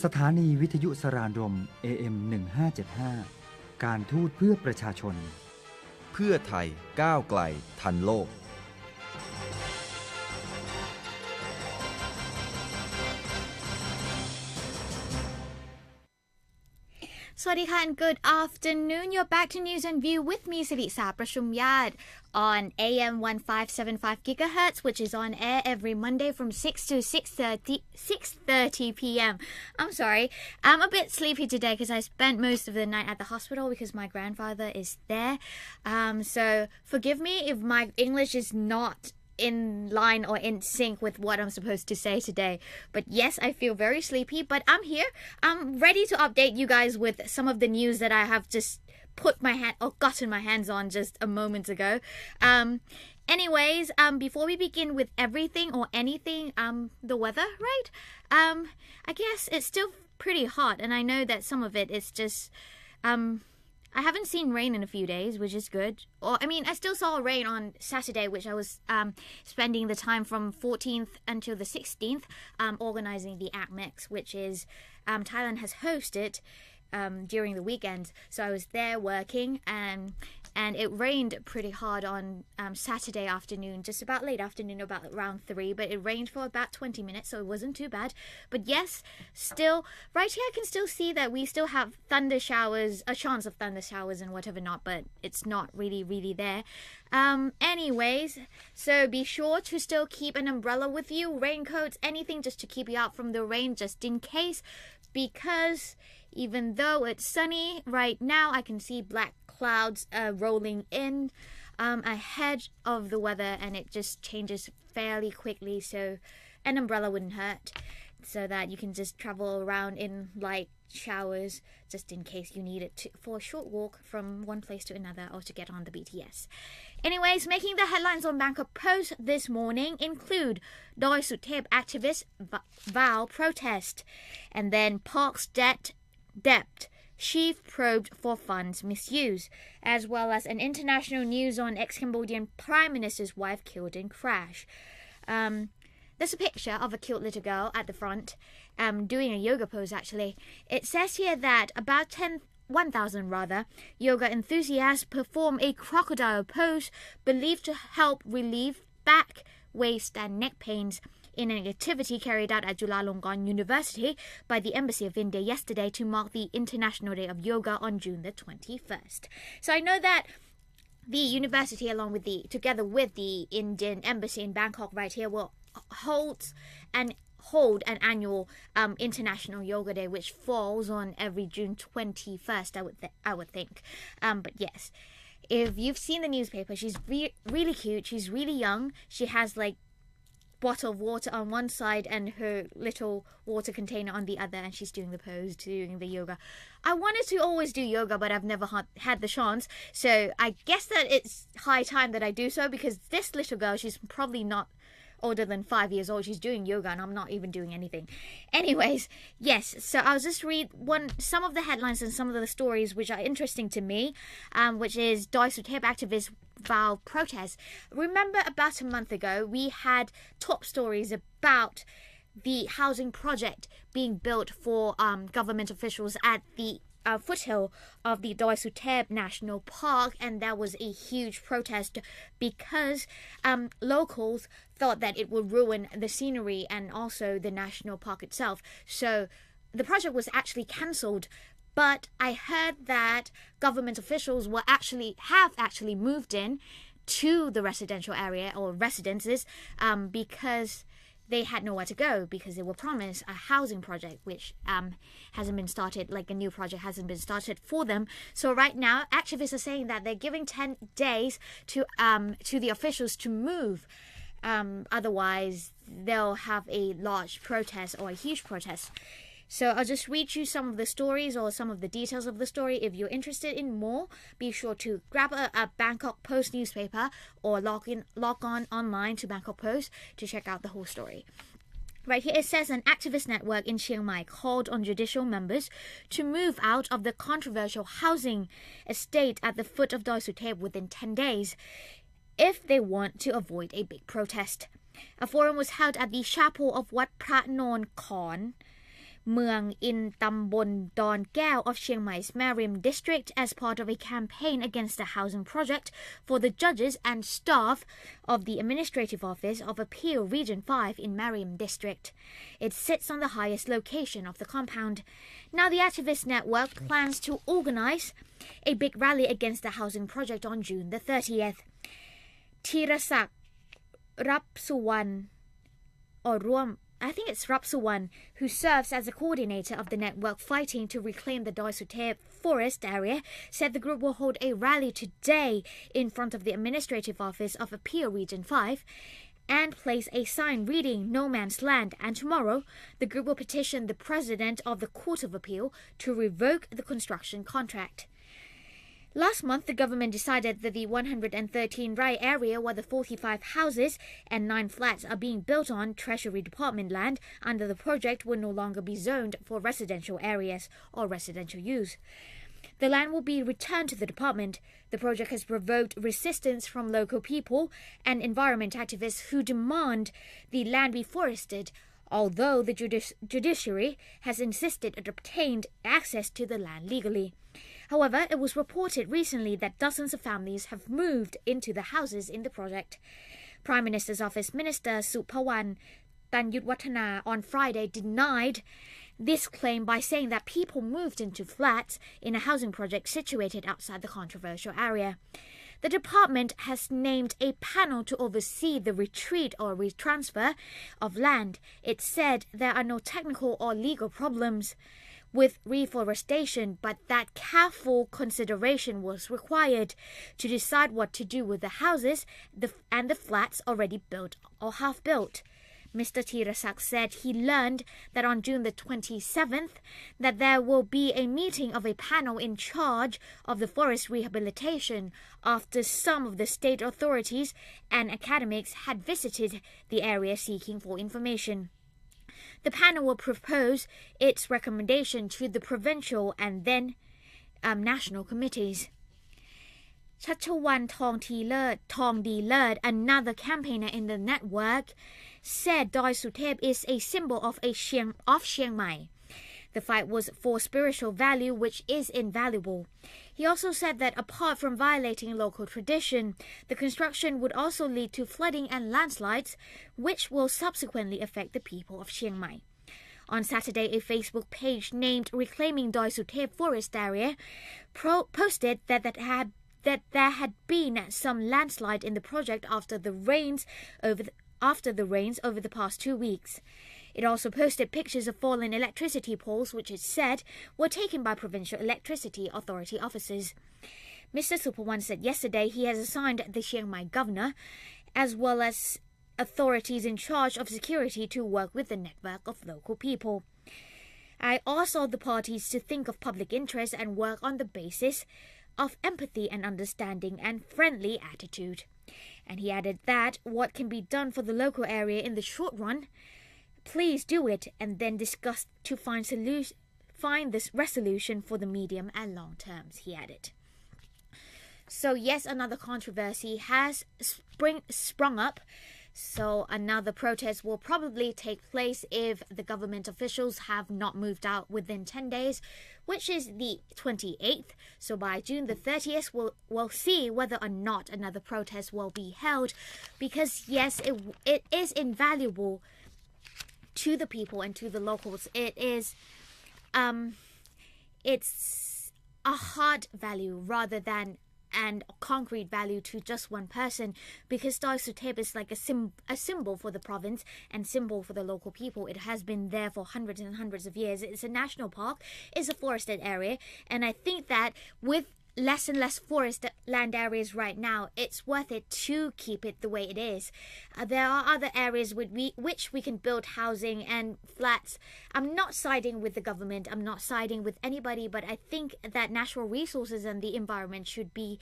สถานีวิทยุสรานรม AM 1575การทูตเพื่อประชาชนเพื่อไทยก้าวไกลทันโลกสวัสดีค่ะ and good afternoon. You're back to News and View with me, สิริสาประชุมญาติ on AM 1575 gigahertz, which is on air every Monday from 6 to 6:30 p.m. I'm sorry. I'm a bit sleepy today because I spent most of the night at the hospital because my grandfather is there. So forgive me if my English is not in line or in sync with what I'm supposed to say today. But yes, I feel very sleepy, but I'm here. I'm ready to update you guys with some of the news that I have just gotten my hands on just a moment ago. Anyways, before we begin with everything or anything, the weather, right? I guess it's still pretty hot, and I know that some of it is just I haven't seen rain in a few days, which is good. I still saw rain on Saturday, which I was spending the time from 14th until the 16th organizing the ACMECS, which is Thailand has hosted during the weekends. So I was there working, and it rained pretty hard on Saturday afternoon, just about late afternoon, about around 3, but it rained for about 20 minutes, so it wasn't too bad. But yes, still, right here I can still see that we still have thunder showers, a chance of thunder showers and whatever not, but it's not really there. Anyways, so be sure to still keep an umbrella with you, raincoats, anything just to keep you out from the rain, just in case, because even though it's sunny right now, I can see black clouds rolling in ahead of the weather, and it just changes fairly quickly, so an umbrella wouldn't hurt, so that you can just travel around in light showers just in case you need it for a short walk from one place to another or to get on the BTS. Anyways, making the headlines on Bangkok Post this morning include Doi Suthep activists vow protest, and then Park's debt chief probed for funds misuse, as well as an international news on ex-Cambodian Prime Minister's wife killed in crash. There's a picture of a cute little girl at the front doing a yoga pose actually. It says here that about 1,000 yoga enthusiasts perform a crocodile pose believed to help relieve back, waist and neck pains in an activity carried out at Chulalongkorn University by the Embassy of India yesterday to mark the International Day of Yoga on June the 21st. So I know that the university, together with the Indian Embassy in Bangkok right here, will hold an annual International Yoga Day, which falls on every June 21st, I would think. But yes, if you've seen the newspaper, she's really cute. She's really young. She has bottle of water on one side and her little water container on the other, and she's doing the pose, doing the yoga. I wanted to always do yoga, but I've never had the chance, so I guess that it's high time that I do so, because this little girl, she's probably not older than 5 years old. She's doing yoga and I'm not even doing anything. Anyways, yes, so I'll just read some of the headlines and some of the stories which are interesting to me, which is Doi Suthep activists vow protest. Remember about a month ago we had top stories about the housing project being built for government officials at the foothill of the Doi Suthep National Park, and that was a huge protest because locals thought that it would ruin the scenery and also the national park itself. So the project was actually cancelled, but I heard that government officials have actually moved in to the residential area or residences because they had nowhere to go, because they were promised a housing project which hasn't been started, a new project hasn't been started for them. So right now, activists are saying that they're giving 10 days to the officials to move. Otherwise, they'll have a large protest or a huge protest. So I'll just read you some of the stories or some of the details of the story. If you're interested in more, be sure to grab a Bangkok Post newspaper or log on online to Bangkok Post to check out the whole story. Right here it says an activist network in Chiang Mai called on judicial members to move out of the controversial housing estate at the foot of Doi Suthep within 10 days if they want to avoid a big protest. A forum was held at the chapel of Wat Phra Non Khon, เมืองอินตำบลดอนแก้ว of Chiang Mai's Mariam district as part of a campaign against the housing project for the judges and staff of the Administrative Office of Appeal Region 5 in Mariam district. It sits on the highest location of the compound. Now the activist network plans to organize a big rally against the housing project on June the 30th. ธีรศักดิ์รับสุวรรณ or ร่วมI think it's Rapsuwan, who serves as a coordinator of the network fighting to reclaim the Doi Suthep forest area, said the group will hold a rally today in front of the Administrative Office of Appeal Region 5 and place a sign reading No Man's Land, and tomorrow the group will petition the President of the Court of Appeal to revoke the construction contract. Last month, the government decided that the 113 Rai area where the 45 houses and 9 flats are being built on Treasury Department land under the project will no longer be zoned for residential areas or residential use. The land will be returned to the department. The project has provoked resistance from local people and environment activists who demand the land be forested, although the judiciary has insisted it obtained access to the land legally.However, it was reported recently that dozens of families have moved into the houses in the project. Prime Minister's Office Minister Supawan Tanyutwattana on Friday denied this claim by saying that people moved into flats in a housing project situated outside the controversial area. The department has named a panel to oversee the retreat or retransfer of land. It said there are no technical or legal problems.with reforestation, but that careful consideration was required to decide what to do with the houses and the flats already built or half-built. Mr. Thirasak said he learned that on June the 27th that there will be a meeting of a panel in charge of the forest rehabilitation after some of the state authorities and academics had visited the area seeking for information.The panel will propose its recommendation to the provincial and then national committees. ชัชวัน ทองดีเลิศ another campaigner in the network, said Doi Suthep is a symbol of Chiang Mai. The fight was for spiritual value, which is invaluable. He also said that apart from violating local tradition, the construction would also lead to flooding and landslides, which will subsequently affect the people of Chiang Mai. On Saturday, a Facebook page named Reclaiming Doi Suthep Forest Area posted that there had been some landslide in the project after the rains over the past 2 weeks.It also posted pictures of fallen electricity poles, which it said were taken by Provincial Electricity Authority officers. Mr. Supawan said yesterday he has assigned the Chiang Mai governor, as well as authorities in charge of security, to work with the network of local people. I also the parties to think of public interest and work on the basis of empathy and understanding and friendly attitude. And he added that what can be done for the local area in the short run,Please do it and then discuss to find this resolution for the medium and long terms, he added. So yes, another controversy has sprung up. So another protest will probably take place if the government officials have not moved out within 10 days, which is the 28th. So by June the 30th, we'll see whether or not another protest will be held, because yes, it is invaluable.To the people and to the locals, it's a hard value rather than and concrete value to just one person, because Doi Suthep is like a symbol for the province and symbol for the local people. It has been there for hundreds and hundreds of years. It's a national park, it's a forested area, and I think that with less and less forest land areas right now, it's worth it to keep it the way it is. There are other areas which we can build housing and flats. I'm not siding with the government, I'm not siding with anybody, but I think that natural resources and the environment should be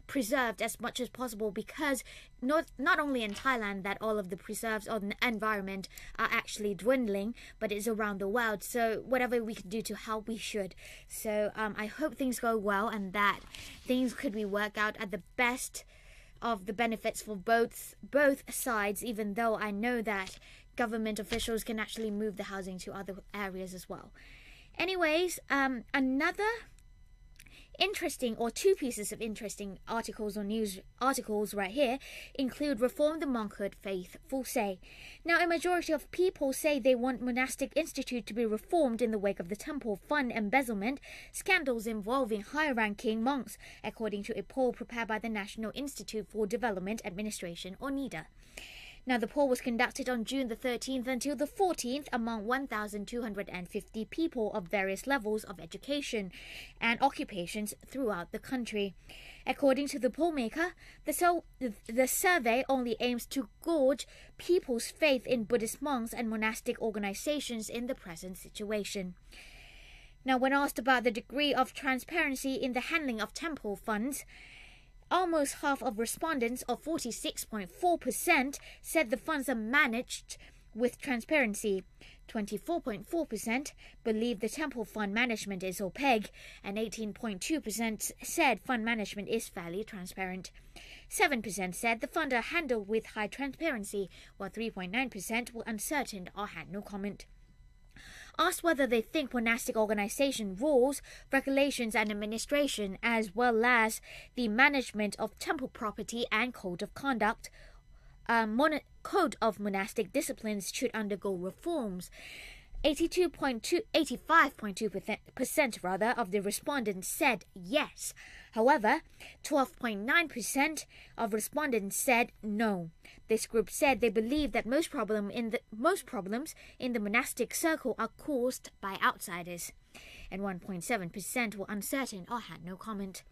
preserved as much as possible, because not only in Thailand that all of the preserves or the environment are actually dwindling, but it's around the world. So whatever we can do to help, we should. So I hope things go well and that things could be worked out at the best of the benefits for both sides, even though I know that government officials can actually move the housing to other areas as well. Anyways, another interesting, or two pieces of interesting articles or news articles right here include Reform the Monkhood Faith Full Say. Now, a majority of people say they want monastic institute to be reformed in the wake of the temple fund embezzlement scandals involving high-ranking monks, according to a poll prepared by the National Institute for Development Administration, or NIDA. Now, the poll was conducted on June the 13th until the 14th among 1,250 people of various levels of education and occupations throughout the country. According to the pollmaker, the survey only aims to gauge people's faith in Buddhist monks and monastic organizations in the present situation. Now, when asked about the degree of transparency in the handling of temple funds, almost half of respondents, or 46.4%, said the funds are managed with transparency. 24.4% believe the temple fund management is opaque, and 18.2% said fund management is fairly transparent. 7% said the funds are handled with high transparency, while 3.9% were uncertain or had no comment. Asked whether they think monastic organization rules, regulations and administration, as well as the management of temple property and code of conduct, code of monastic disciplines should undergo reforms. 85.2% rather of the respondents said yes. However, 12.9% of respondents said no. This group said they believe that most problems in the monastic circle are caused by outsiders, and 1.7% were uncertain or had no comment.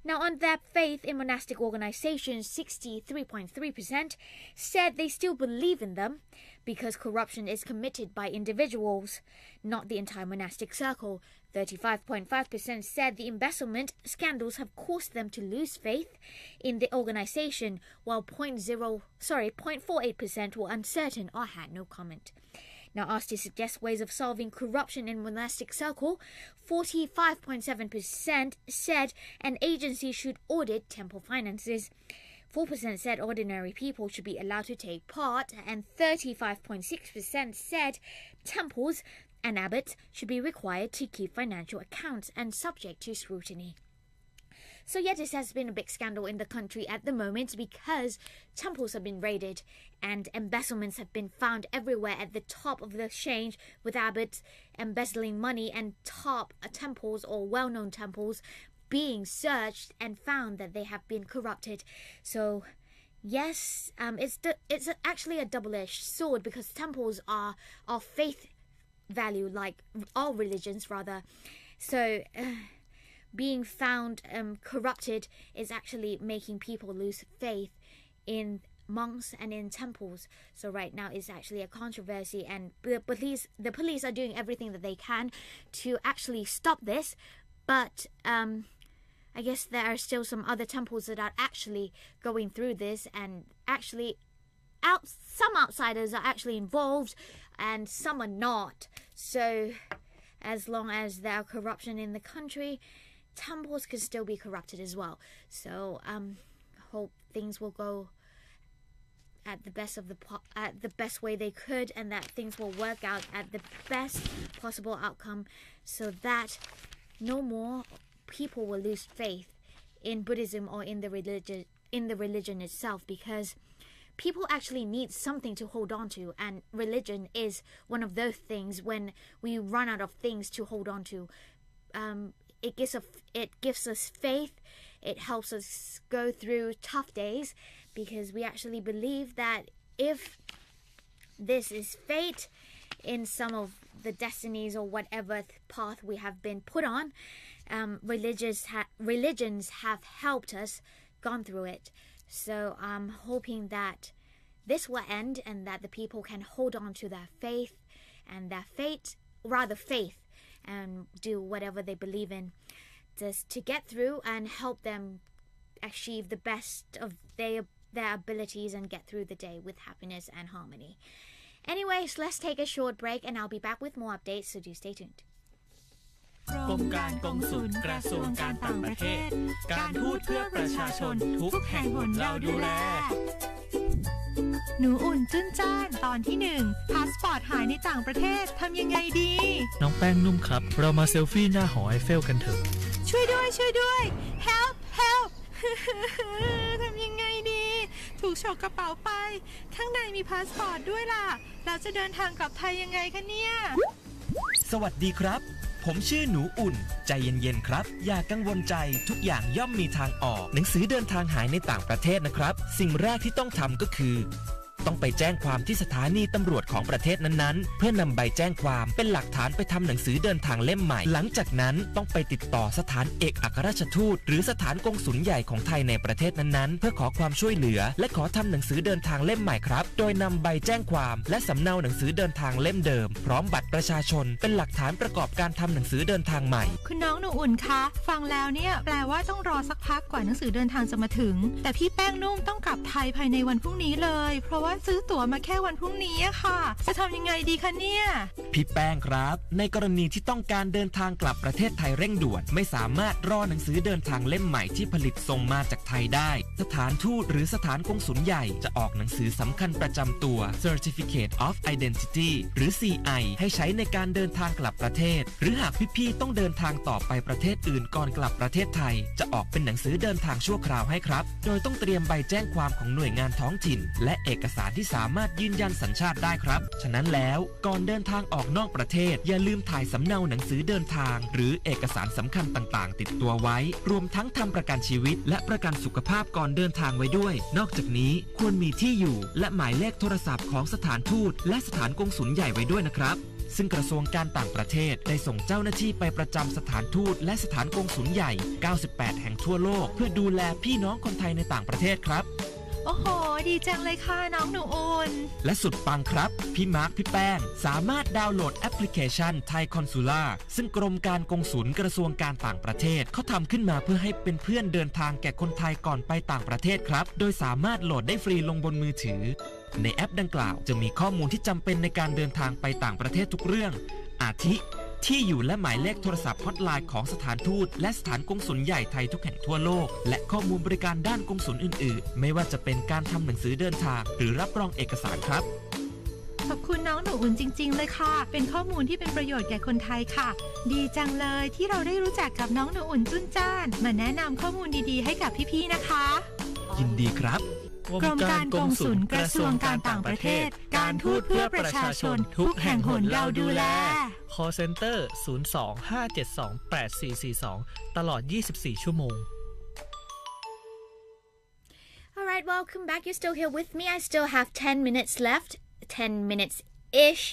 Now, on their faith in monastic organizations, 63.3% said they still believe in them because corruption is committed by individuals, not the entire monastic circle. 35.5% said the embezzlement scandals have caused them to lose faith in the organization, while 0.48% were uncertain or had no comment. Now, asked to suggest ways of solving corruption in monastic circle, 45.7% said an agency should audit temple finances. 4% said ordinary people should be allowed to take part, and 35.6% said temples and abbots should be required to keep financial accounts and subject to scrutiny. So yeah, this has been a big scandal in the country at the moment because temples have been raided and embezzlements have been found everywhere at the top of the chain, with abbots embezzling money and top temples or well-known temples being searched and found that they have been corrupted. So yes, it's actually a double-edged sword because temples are of faith value, like all religions rather. So being found corrupted is actually making people lose faith in monks and in temples. So right now it's actually a controversy, and the police are doing everything that they can to actually stop this, but I guess there are still some other temples that are actually going through this, and actually some outsiders are actually involved and some are not. So as long as there are corruption in the country, temples can still be corrupted as well. So hope things will go at the best way they could, and that things will work out at the best possible outcome, so that no more people will lose faith in Buddhism or in the religion itself, because people actually need something to hold on to, and religion is one of those things. When we run out of things to hold on to, it gives us faith. It helps us go through tough days, because we actually believe that if this is fate in some of the destinies or whatever path we have been put on, religions have helped us gone through it. So I'm hoping that this will end and that the people can hold on to their faith and their faith, and do whatever they believe in, just to get through and help them achieve the best of their abilities and get through the day with happiness and harmony. Anyways, let's take a short break and I'll be back with more updates, so do stay tuned. กรมการกงสุลกระทรวงการต่างประเทศการทูตเพื่อประชาชนทุกแห่งหนเราดูแลหนูอุ่นจุ้นจ้านตอนที่1พาสปอร์ตหายในต่างประเทศทำยังไงดีน้องแป้งนุ่มครับเรามาเซลฟี่หน้าหอไอเฟลกันเถอะช่วยด้วย help help ทำยังไงดีถูกฉกกระเป๋าไปข้างในมีพาสปอร์ตด้วยล่ะเราจะเดินทางกลับไทยยังไงคะเนี่ยสวัสดีครับผมชื่อหนูอุ่นใจเย็นๆครับอย่ากังวลใจทุกอย่างย่อมมีทางออกหนังสือเดินทางหายในต่างประเทศนะครับสิ่งแรกที่ต้องทำก็คือต้องไปแจ้งความที่สถานีตำรวจของประเทศนั้นๆเพื่อนำใบแจ้งความเป็นหลักฐานไปทำหนังสือเดินทางเล่มใหม่หลังจากนั้นต้องไปติดต่อสถานเอกอัครราชทูตหรือสถานกงสุลใหญ่ของไทยในประเทศนั้นๆเพื่อขอความช่วยเหลือและขอทำหนังสือเดินทางเล่มใหม่ครับโดยนำใบแจ้งความและสำเนาหนังสือเดินทางเล่มเดิมพร้อมบัตรประชาชนเป็นหลักฐานประกอบการทำหนังสือเดินทางใหม่คุณน้องหนูอุ่นคะฟังแล้วเนี่ยแปลว่าต้องรอสักพักกว่าหนังสือเดินทางจะมาถึงแต่พี่แป้งนุ่มต้องกลับไทยภายในวันพรุ่งนี้เลยเพราะว่าซื้อตั๋วมาแค่วันพรุ่งนี้ค่ะจะทำยังไงดีคะเนี่ยพี่แป้งครับในกรณีที่ต้องการเดินทางกลับประเทศไทยเร่งด่วนไม่สามารถรอหนังสือเดินทางเล่มใหม่ที่ผลิตส่งมาจากไทยได้สถานทูตหรือสถานกงสุลใหญ่จะออกหนังสือสำคัญประจำตัว Certificate of Identity หรือ CI ให้ใช้ในการเดินทางกลับประเทศหรือหากพี่ๆต้องเดินทางต่อไปประเทศอื่นก่อนกลับประเทศไทยจะออกเป็นหนังสือเดินทางชั่วคราวให้ครับโดยต้องเตรียมใบแจ้งความของหน่วยงานท้องถิ่นและเอกสารที่สามารถยืนยันสัญชาติได้ครับฉะนั้นแล้วก่อนเดินทางออกนอกประเทศอย่าลืมถ่ายสำเนาหนังสือเดินทางหรือเอกสารสำคัญต่างๆติดตัวไว้รวมทั้งทำประกันชีวิตและประกันสุขภาพก่อนเดินทางไว้ด้วยนอกจากนี้ควรมีที่อยู่และหมายเลขโทรศัพท์ของสถานทูตและสถานกงสุลใหญ่ไว้ด้วยนะครับซึ่งกระทรวงการต่างประเทศได้ส่งเจ้าหน้าที่ไปประจำสถานทูตและสถานกงสุลใหญ่98แห่งทั่วโลกเพื่อดูแลพี่น้องคนไทยในต่างประเทศครับโอ้โหดีจังเลยค่ะน้องหนูอุ่นและสุดปังครับพี่มาร์คพี่แป้งสามารถดาวน์โหลดแอปพลิเคชันไทยคอนซูล่าซึ่งกรมการกงสุลกระทรวงการต่างประเทศเขาทำขึ้นมาเพื่อให้เป็นเพื่อนเดินทางแก่คนไทยก่อนไปต่างประเทศครับโดยสามารถโหลดได้ฟรีลงบนมือถือในแอปดังกล่าวจะมีข้อมูลที่จำเป็นในการเดินทางไปต่างประเทศทุกเรื่องอาทิที่อยู่และหมายเลขโทรศัพท์ฮอตไลน์ของสถานทูตและสถานกงสุลใหญ่ไทยทุกแห่งทั่วโลกและข้อมูลบริการด้านกงสุลอื่นๆไม่ว่าจะเป็นการทำหนังสือเดินทางหรือรับรองเอกสารครับขอบคุณน้องหนูอุ่นจริงๆเลยค่ะเป็นข้อมูลที่เป็นประโยชน์แก่คนไทยค่ะดีจังเลยที่เราได้รู้จักกับน้องหนูอุ่นจุ้นจ้านมาแนะนำข้อมูลดีๆให้กับพี่ๆนะคะยินดีครับกรมการกงสุลกระทรวงการต่างประเทศการทูตเพื่อประชาชนทุกแห่งหนเราดูแล Call Center 02-572-8442 ตลอด 24 ชั่วโมง Alright, welcome back. You're still here with me. I still have 10 minutes left. 10 minutes-ish.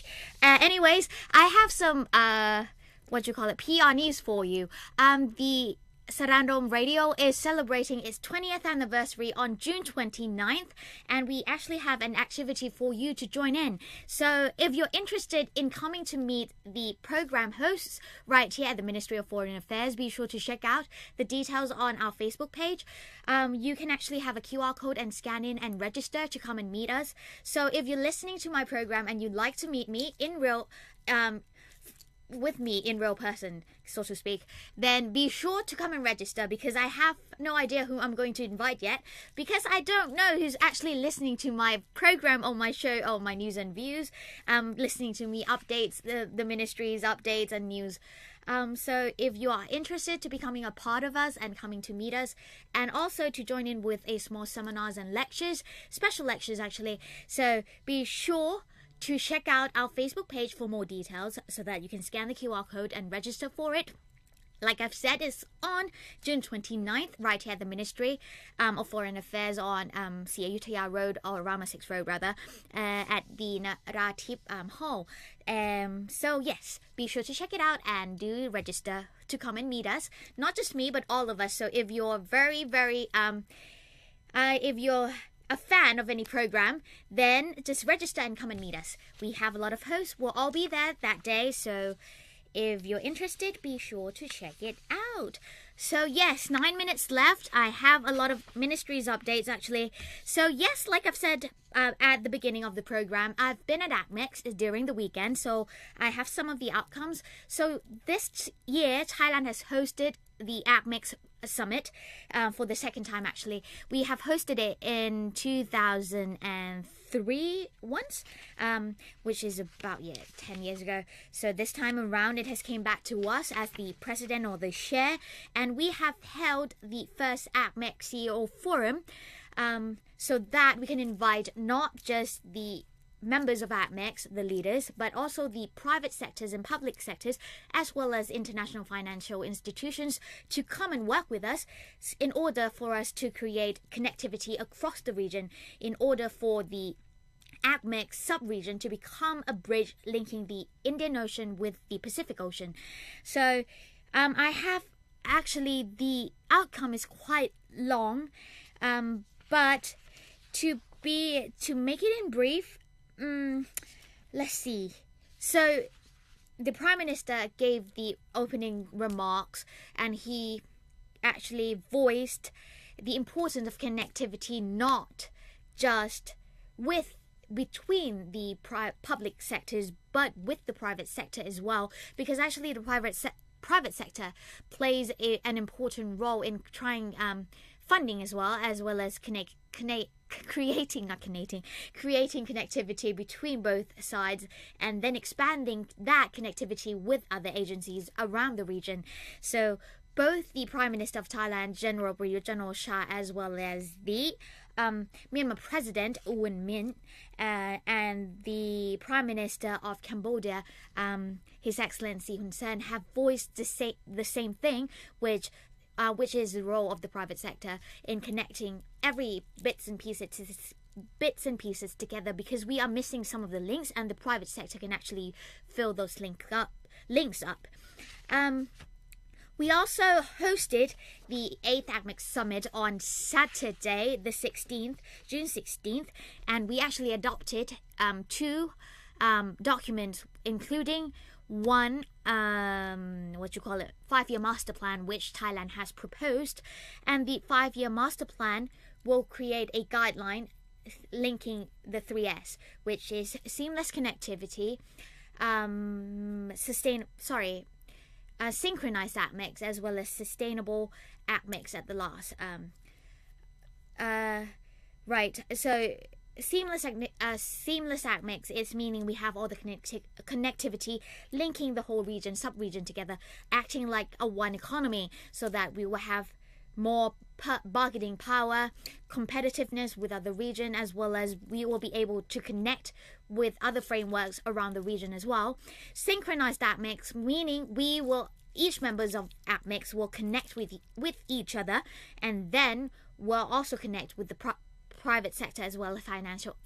Anyways, I have some, PR news for you. The SaraญรมRadio is celebrating its 20th anniversary on June 29th, and we actually have an activity for you to join in. So if you're interested in coming to meet the program hosts right here at the Ministry of Foreign Affairs, be sure to check out the details on our Facebook page. You can actually have a QR code and scan in and register to come and meet us. So if you're listening to my program and you'd like to meet me in real with me in real person, so to speak, then be sure to come and register because I have no idea who I'm going to invite yet because I don't know who's actually listening to my program or my show or my news and views, listening to me updates, the ministry's updates and news. So if you are interested to becoming a part of us and coming to meet us and also to join in with a small seminars and lectures, special lectures actually, so be sure to check out our Facebook page for more details so that you can scan the QR code and register for it. Like I've said, it's on June 29th, right here at the Ministry of Foreign Affairs on Ayutthaya Road, or Rama 6 Road rather, at the Naratip Hall. So yes, be sure to check it out and do register to come and meet us. Not just me, but all of us. So if you're if you're a fan of any program, then just register and come and meet us. We have a lot of hosts. We'll all be there that day, so if you're interested, be sure to check it out. out. So yes, 9 minutes left. I have a lot of ministries updates actually. So yes, like I've said at the beginning of the program, I've been at ACMECS during the weekend, so I have some of the outcomes. So this year, Thailand has hosted the ACMECS summit for the second time actually. We have hosted it in 2003 once, which is about 10 years ago. So this time around it has came back to us as the president or the chair, and we have held the first ACMECS CEO forum so that we can invite not just the members of ACMECS, the leaders, but also the private sectors and public sectors, as well as international financial institutions to come and work with us in order for us to create connectivity across the region, in order for the ACMECS sub-region to become a bridge linking the Indian Ocean with the Pacific Ocean. So I have actually, the outcome is quite long, but to make it in brief, let's see. So the Prime Minister gave the opening remarks, and he actually voiced the importance of connectivity not just between the public sectors, but with the private sector as well, because actually the private sector plays an important role in trying funding as well as creating connectivity between both sides, and then expanding that connectivity with other agencies around the region. So both the Prime Minister of Thailand, General Prayut Chan-o-cha, as well as the Myanmar President U Mint, and the Prime Minister of Cambodia, His Excellency Hun Sen, have voiced the same thing, which is the role of the private sector in connecting every bits and pieces together, because we are missing some of the links, and the private sector can actually fill those links up. We also hosted the 8th ACMECS Summit on Saturday, the 16th, June 16th, and we actually adopted two documents, including one, 5-year master plan, which Thailand has proposed, and the 5-year master plan will create a guideline linking the 3S, which is seamless connectivity, synchronized ACMECS, as well as sustainable ACMECS at the last. Right, so seamless ACMECS is meaning we have all the connectivity linking the whole region, sub-region together, acting like a one economy, so that we will have more bargaining power, competitiveness with other region, as well as we will be able to connect with other frameworks around the region as well. Synchronized ACMECS, meaning each members of ACMECS will connect with each other, and then will also connect with the private sector as well as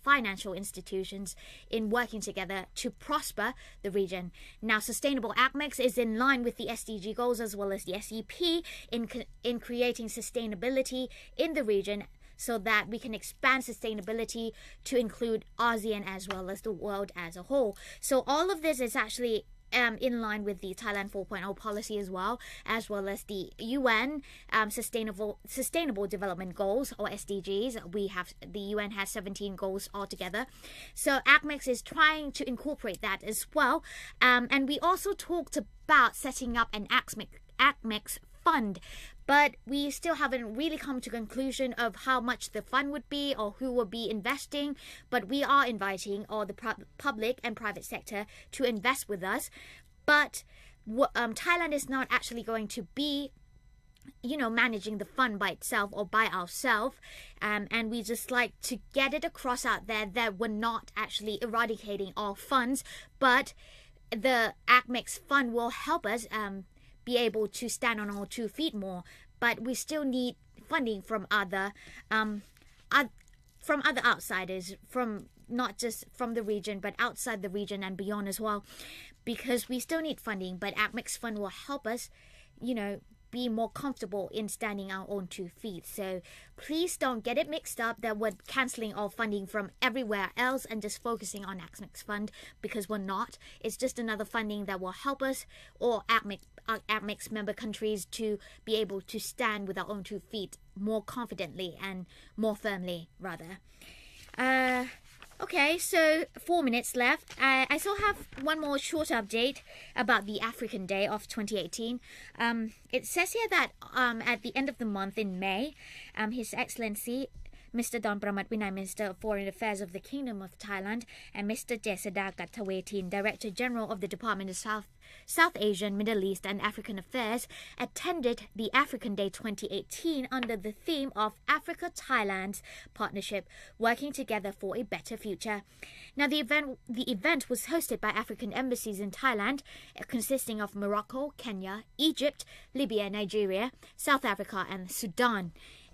financial institutions in working together to prosper the region. Now, sustainable ACMECS is in line with the SDG goals as well as the SEP in creating sustainability in the region, so that we can expand sustainability to include ASEAN as well as the world as a whole. So all of this is actually in line with the Thailand 4.0 policy as well as the UN Sustainable Development Goals, or SDGs. The UN has 17 goals altogether. So ACMECS is trying to incorporate that as well. And we also talked about setting up an ACMECS fund, but we still haven't really come to conclusion of how much the fund would be or who will be investing. But we are inviting all the public and private sector to invest with us. But Thailand is not actually going to be managing the fund by itself or by ourselves, and we just like to get it across out there that we're not actually eradicating all funds, but the ACMECS fund will help us be able to stand on our 2 feet more. But we still need funding from other outsiders, from not just from the region, but outside the region and beyond as well, because we still need funding. But ACMECS fund will help us, be more comfortable in standing on our own 2 feet. So please don't get it mixed up that we're cancelling all funding from everywhere else and just focusing on ACMECS fund, because we're not. It's just another funding that will help us or ACMECS member countries to be able to stand with our own 2 feet more confidently and more firmly, rather. Okay, so 4 minutes left. I still have one more short update about the African Day of 2018. It says here that at the end of the month in May, His Excellency Mr. Don Pramat-Vinay, Minister of Foreign Affairs of the Kingdom of Thailand, and Mr. Jesada Gattawetin, Director General of the Department of South Asian, Middle East and African Affairs, attended the African Day 2018 under the theme of Africa-Thailand's Partnership, Working Together for a Better Future. Now, the event was hosted by African embassies in Thailand, consisting of Morocco, Kenya, Egypt, Libya, Nigeria, South Africa and Sudan,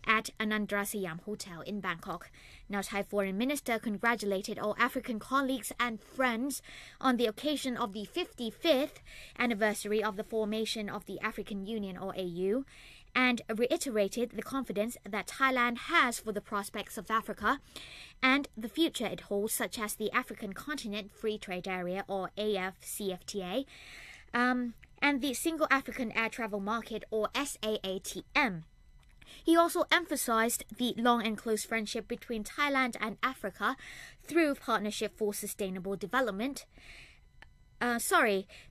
at Anandra Siam Hotel in Bangkok. Now, Thai Foreign Minister congratulated all African colleagues and friends on the occasion of the 55th anniversary of the formation of the African Union or AU, and reiterated the confidence that Thailand has for the prospects of Africa and the future it holds, such as the African Continent Free Trade Area or AFCFTA, and the Single African Air Travel Market or SAATM. He also emphasized the long and close friendship between Thailand and Africa through Partnership for Sustainable Development.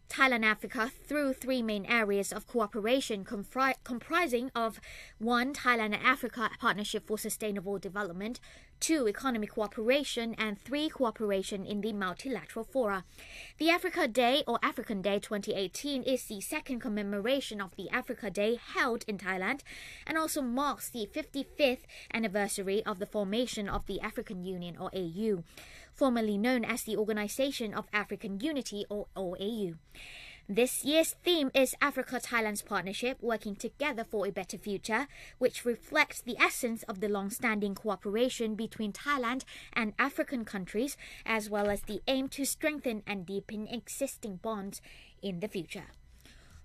Thailand-Africa through 3 main areas of cooperation comprising of 1. Thailand and Africa Partnership for Sustainable Development, 2. Economic cooperation, and 3. Cooperation in the multilateral fora. The Africa Day or African Day 2018 is the second commemoration of the Africa Day held in Thailand and also marks the 55th anniversary of the formation of the African Union or AU, formerly known as the Organization of African Unity or OAU. This year's theme is Africa-Thailand's Partnership, Working Together for a Better Future, which reflects the essence of the long-standing cooperation between Thailand and African countries, as well as the aim to strengthen and deepen existing bonds in the future.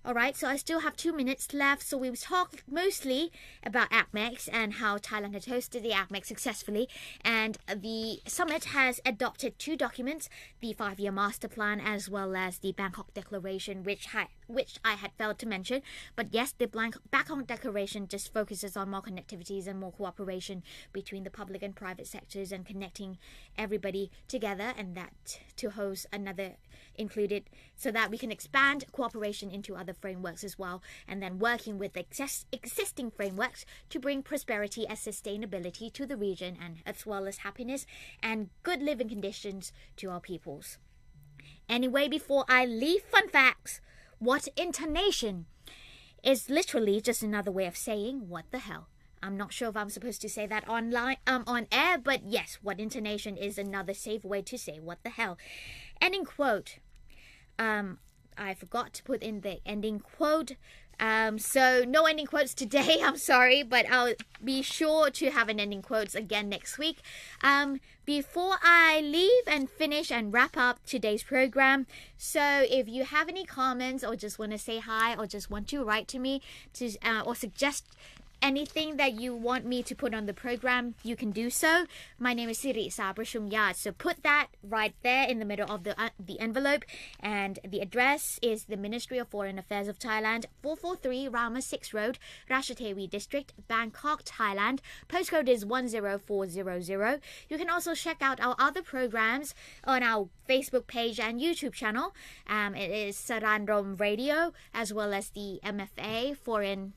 Alright, so I still have 2 minutes left, so we've talked mostly about ACMECS and how Thailand has hosted the ACMECS successfully, and the summit has adopted 2 documents, the 5-year master plan as well as the Bangkok Declaration, which I had failed to mention. But yes, the Bangkok Declaration just focuses on more connectivities and more cooperation between the public and private sectors and connecting everybody together, and that to host another included so that we can expand cooperation into other frameworks as well, and then working with existing frameworks to bring prosperity and sustainability to the region, and as well as happiness and good living conditions to our peoples. Anyway, before I leave, fun facts. What intonation is literally just another way of saying what the hell. I'm not sure if I'm supposed to say that on air, but yes, what intonation is another safe way to say what the hell. Ending quote. I forgot to put in the ending quote. So no ending quotes today, I'm sorry, but I'll be sure to have an ending quotes again next week. Before I leave and finish and wrap up today's program, so if you have any comments or just want to say hi or just want to write to me to or suggest anything that you want me to put on the program, you can do so. My name is Siri Sa Prashumyat, so put that right there in the middle of the envelope, and the address is the Ministry of Foreign Affairs of Thailand, 443 Rama 6 Road, Ratchathewi District, Bangkok, Thailand. Postcode is 10400. You can also check out our other programs on our Facebook page and YouTube channel. It is Sara'n Rom Radio, as well as the MFA Foreign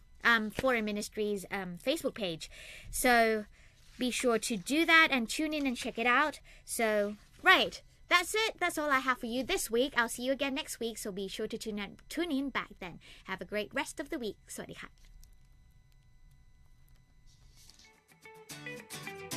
Ministries Facebook page. So be sure to do that and tune in and check it out. So, right, that's it. That's all I have for you this week. I'll see you again next week, so be sure to tune in back then. Have a great rest of the week. สวัสดีค่ะ